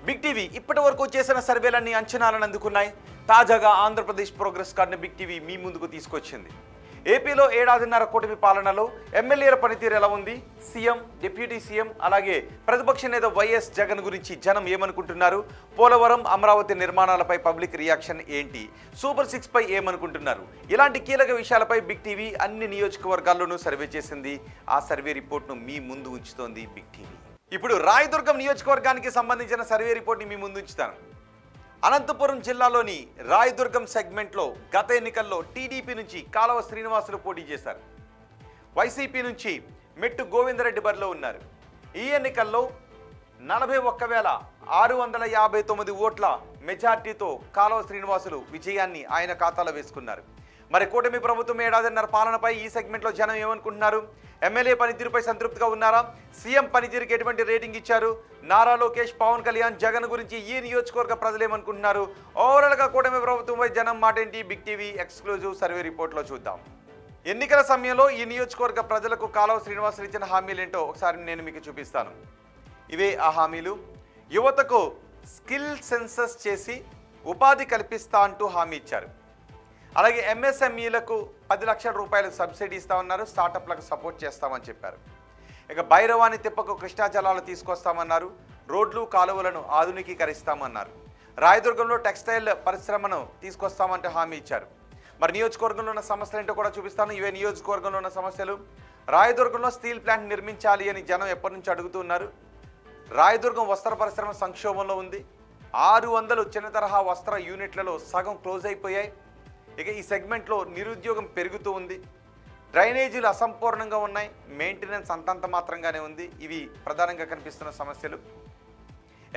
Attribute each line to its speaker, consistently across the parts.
Speaker 1: Big TV ఇప్పటి వరకు చేసిన సర్వేలన్నీ అంచనాలను అందుకున్నాయి. తాజాగా ఆంధ్రప్రదేశ్ ప్రోగ్రెస్ కార్డుని బిగ్ టీవీ మీ ముందుకు తీసుకొచ్చింది. ఏపీలో ఏడాదిన్నర కూటమి పాలనలో ఎమ్మెల్యేల పనితీరు ఎలా ఉంది, సీఎం, డిప్యూటీ సీఎం, అలాగే ప్రతిపక్ష నేత వైఎస్ జగన్ గురించి జనం ఏమనుకుంటున్నారు, పోలవరం, అమరావతి నిర్మాణాలపై పబ్లిక్ రియాక్షన్ ఏంటి, సూపర్ 6 పై ఏమనుకుంటున్నారు, ఇలాంటి కీలక విషయాలపై బిగ్ టీవీ అన్ని నియోజకవర్గాల్లోనూ సర్వే చేసింది. ఆ సర్వే రిపోర్ట్ను మీ ముందు ఉంచుతోంది బిగ్ టీవీ. ఇప్పుడు రాయదుర్గం నియోజకవర్గానికి సంబంధించిన సర్వే రిపోర్ట్ని మీ ముందు ఉంచుతాను. అనంతపురం జిల్లాలోని రాయదుర్గం సెగ్మెంట్లో గత ఎన్నికల్లో టీడీపీ నుంచి కాలవ శ్రీనివాసులు పోటీ చేశారు. వైసీపీ నుంచి మెట్టు గోవిందరెడ్డి బరిలో ఉన్నారు. ఈ ఎన్నికల్లో 41,659 ఓట్ల మెజార్టీతో కాలవ శ్రీనివాసులు విజయాన్ని ఆయన ఖాతాలో వేసుకున్నారు. మరి కూటమి ప్రభుత్వం ఏడాదిన్నర పాలనపై ఈ సెగ్మెంట్లో జనం ఏమనుకుంటున్నారు? ఎమ్మెల్యే పనితీరుపై సంతృప్తిగా ఉన్నారా? సీఎం పనితీరుకి ఎటువంటి రేటింగ్ ఇచ్చారు? నారా లోకేష్, పవన్ కళ్యాణ్, జగన్ గురించి ఈ నియోజకవర్గ ప్రజలు ఏమనుకుంటున్నారు? ఓవరాల్గా కూటమి ప్రభుత్వంపై జనం మాట ఏంటి? బిగ్ టీవీ ఎక్స్క్లూజివ్ సర్వే రిపోర్ట్లో చూద్దాం. ఎన్నికల సమయంలో ఈ నియోజకవర్గ ప్రజలకు కాలవ శ్రీనివాసులు ఇచ్చిన హామీలు ఏంటో ఒకసారి నేను మీకు చూపిస్తాను. ఇవే ఆ హామీలు. యువతకు స్కిల్ సెన్సస్ చేసి ఉపాధి కల్పిస్తా అంటూ హామీ ఇచ్చారు. అలాగే ఎంఎస్ఎంఈలకు 10 లక్షల రూపాయలు సబ్సిడీ ఇస్తామన్నారు. స్టార్టప్లకు సపోర్ట్ చేస్తామని చెప్పారు. ఇక భైరవాణి తిప్పకు కృష్ణా జలాలు తీసుకొస్తామన్నారు. రోడ్లు, కాలువలను ఆధునికీకరిస్తామన్నారు. రాయదుర్గంలో టెక్స్టైల్ పరిశ్రమను తీసుకొస్తామంటే హామీ ఇచ్చారు. మరి నియోజకవర్గంలో ఉన్న సమస్యలు ఏంటో కూడా చూపిస్తాను. ఇవే నియోజకవర్గంలో ఉన్న సమస్యలు. రాయదుర్గంలో స్టీల్ ప్లాంట్ నిర్మించాలి అని జనం ఎప్పటి నుంచి అడుగుతున్నారు. రాయదుర్గం వస్త్ర పరిశ్రమ సంక్షోభంలో ఉంది. 600 చిన్న తరహా వస్త్ర యూనిట్లలో సగం క్లోజ్ అయిపోయాయి. ఇక ఈ సెగ్మెంట్లో నిరుద్యోగం పెరుగుతూ ఉంది. డ్రైనేజీలు అసంపూర్ణంగా ఉన్నాయి. మెయింటెనెన్స్ అంతంత మాత్రంగానే ఉంది. ఇవి ప్రధానంగా కనిపిస్తున్న సమస్యలు.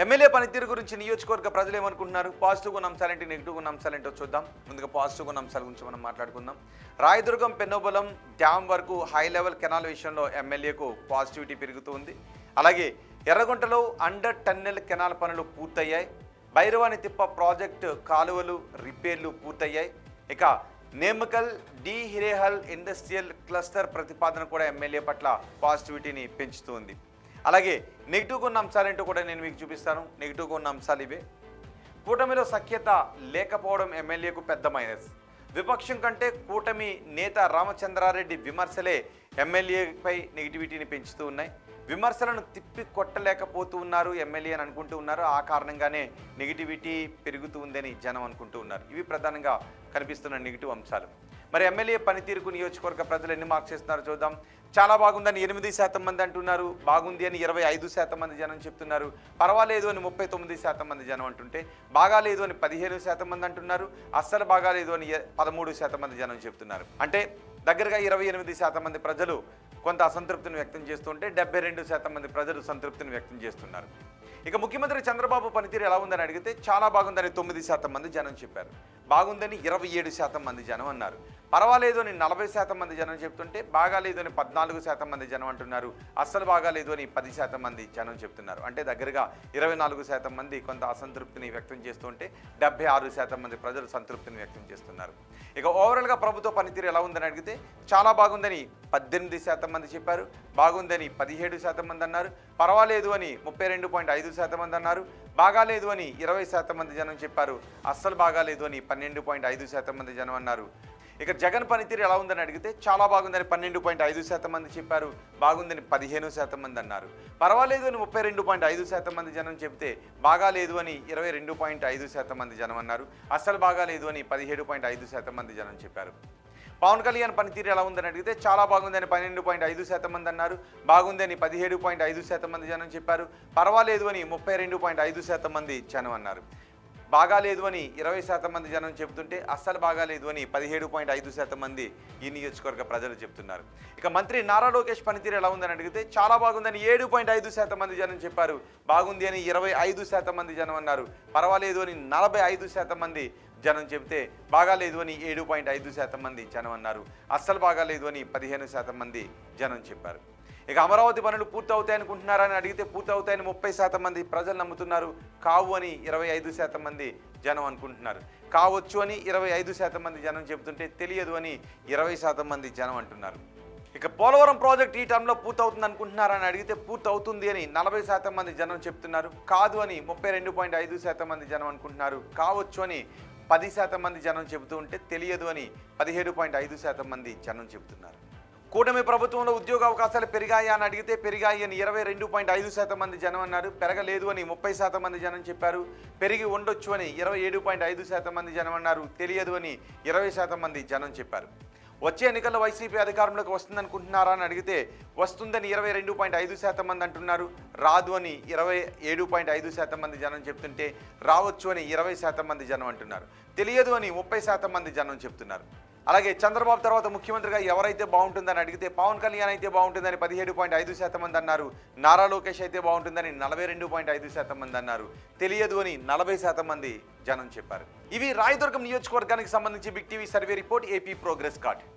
Speaker 1: ఎమ్మెల్యే పనితీరు గురించి నియోజకవర్గ ప్రజలు ఏమనుకుంటున్నారు? పాజిటివ్గా ఉన్న అంశాలేంటి, నెగిటివ్గా ఉన్న అంశాలేంటో చూద్దాం. ముందుగా పాజిటివ్గా ఉన్న అంశాల గురించి మనం మాట్లాడుకుందాం. రాయదుర్గం పెన్నోబలం డ్యామ్ వరకు హై లెవెల్ కెనాల్ విషయంలో ఎమ్మెల్యేకు పాజిటివిటీ పెరుగుతూ ఉంది. అలాగే ఎర్రగుంటలో అండర్ టన్నెల్ కెనాల్ పనులు పూర్తయ్యాయి. భైరవాణి తిప్ప ప్రాజెక్టు కాలువలు రిపేర్లు పూర్తయ్యాయి. ఇక Nemakal D Hirehal industrial cluster ప్రతిపాదన కూడా ఎమ్మెల్యే పట్ల పాజిటివిటీని పెంచుతూ ఉంది. అలాగే నెగిటివ్గా ఉన్న అంశాలేంటో కూడా నేను మీకు చూపిస్తాను. నెగిటివ్గా ఉన్న అంశాలు ఇవే. కూటమిలో సఖ్యత లేకపోవడం ఎమ్మెల్యేకు పెద్ద మైనస్. విపక్షం కంటే కూటమి నేత రామచంద్రారెడ్డి విమర్శలే ఎమ్మెల్యేపై నెగిటివిటీని పెంచుతూ ఉన్నాయి. విమర్శలను తిప్పి కొట్టలేకపోతూ ఉన్నారు ఎమ్మెల్యే అని అనుకుంటూ ఉన్నారు. ఆ కారణంగానే నెగిటివిటీ పెరుగుతూ ఉందని జనం అనుకుంటూ ఉన్నారు. ఇవి ప్రధానంగా కనిపిస్తున్న నెగిటివ్ అంశాలు. మరి ఎమ్మెల్యే పనితీరుకు నియోజకవర్గ ప్రజలు ఎన్ని మార్క్స్ ఇస్తున్నారో చూద్దాం. చాలా బాగుందని 8% మంది అంటున్నారు. బాగుంది అని 25% మంది జనం చెప్తున్నారు. పర్వాలేదు అని 39% మంది జనం అంటుంటే, బాగాలేదు అని 15% మంది అంటున్నారు. అస్సలు బాగాలేదు అని 13% మంది జనం చెప్తున్నారు. అంటే దగ్గరగా 28% మంది ప్రజలు కొంత అసంతృప్తిని వ్యక్తం చేస్తుంటే 72% మంది ప్రజలు సంతృప్తిని వ్యక్తం చేస్తున్నారు. ఇక ముఖ్యమంత్రి చంద్రబాబు పనితీరు ఎలా ఉందని అడిగితే చాలా బాగుందని 9% మంది జనం చెప్పారు. బాగుందని 27% మంది జనం అన్నారు. పర్వాలేదు అని 40% మంది జనం చెప్తుంటే, బాగాలేదు అని 14% మంది జనం అంటున్నారు. అస్సలు బాగాలేదు అని 10% మంది జనం చెప్తున్నారు. అంటే దగ్గరగా 24% మంది కొంత అసంతృప్తిని వ్యక్తం చేస్తుంటే 76% మంది ప్రజలు సంతృప్తిని వ్యక్తం చేస్తున్నారు. ఇక ఓవరాల్గా ప్రభుత్వ పనితీరు ఎలా ఉందని అడిగితే చాలా బాగుందని 18% మంది చెప్పారు. బాగుందని 17% మంది అన్నారు. పర్వాలేదు అని 32.5% మంది అన్నారు. బాగాలేదు అని 20% మంది జనం చెప్పారు. అస్సలు బాగాలేదు అని 12.5% మంది జనం అన్నారు. ఇక జగన్ పనితీరు ఎలా ఉందని అడిగితే చాలా బాగుందని 12.5% మంది చెప్పారు. బాగుందని 15% మంది అన్నారు. పర్వాలేదు అని 32.5% మంది జనం చెబితే, బాగాలేదు అని 22.5% మంది జనం అన్నారు. అస్సలు బాగాలేదు అని 17.5% మంది జనం చెప్పారు. పవన్ కళ్యాణ్ పనితీరు ఎలా ఉందని అడిగితే చాలా బాగుందని 12.5% మంది అన్నారు. బాగుందని 17.5% మంది జనం చెప్పారు. పర్వాలేదు అని 32.5% మంది జనం అన్నారు. బాగాలేదు అని 20% మంది జనం చెబుతుంటే, అస్సలు బాగాలేదు అని 17.5% మంది ఈ నియోజకవర్గ ప్రజలు చెప్తున్నారు. ఇక మంత్రి నారా లోకేష్ పనితీరు ఎలా ఉందని అడిగితే చాలా బాగుందని 7.5% మంది జనం చెప్పారు. బాగుంది అని 25% మంది జనం అన్నారు. పర్వాలేదు అని 45% మంది జనం చెబితే, బాగాలేదు అని 7.5% మంది జనం అన్నారు. అస్సలు బాగాలేదు అని 15% మంది జనం చెప్పారు. ఇక అమరావతి పనులు పూర్తి అవుతాయనుకుంటున్నారని అడిగితే పూర్తి అవుతాయని 30% మంది ప్రజలు నమ్ముతున్నారు. కావు అని 25% మంది జనం అనుకుంటున్నారు. కావచ్చు అని 25% మంది జనం చెబుతుంటే తెలియదు అని 20% మంది జనం అంటున్నారు. ఇక పోలవరం ప్రాజెక్ట్ ఈ టర్మ్లో పూర్తవుతుంది అనుకుంటున్నారని అడిగితే పూర్తవుతుంది అని 40% మంది జనం చెప్తున్నారు. కాదు అని 32.5% మంది జనం అనుకుంటున్నారు. కావచ్చు అని 10% మంది జనం చెబుతూ ఉంటే తెలియదు అని 17.5% మంది జనం చెబుతున్నారు. కూటమి ప్రభుత్వంలో ఉద్యోగ అవకాశాలు పెరిగాయా అని అడిగితే పెరిగాయి అని 22.5% మంది జనం అన్నారు. పెరగలేదు అని 30% మంది జనం చెప్పారు. పెరిగి ఉండొచ్చు అని 27.5% మంది జనం అన్నారు. తెలియదు అని 20% మంది జనం చెప్పారు. వచ్చే ఎన్నికల్లో వైసీపీ అధికారంలోకి వస్తుందనుకుంటున్నారా అని అడిగితే వస్తుందని 22.5% మంది అంటున్నారు. రాదు అని 27.5% మంది జనం చెప్తుంటే రావచ్చు అని 20% మంది జనం అంటున్నారు. తెలియదు అని 30% మంది జనం చెప్తున్నారు. అలాగే చంద్రబాబు తర్వాత ముఖ్యమంత్రిగా ఎవరైతే బాగుంటుందని అడిగితే పవన్ కళ్యాణ్ అయితే బాగుంటుందని 17.5% మంది అన్నారు. నారా లోకేష్ అయితే బాగుంటుందని 42.5% మంది అన్నారు. తెలియదు అని 40% మంది జనం చెప్పారు. ఇవి రాయదుర్గం నియోజకవర్గానికి సంబంధించి Big TV survey report, AP progress card.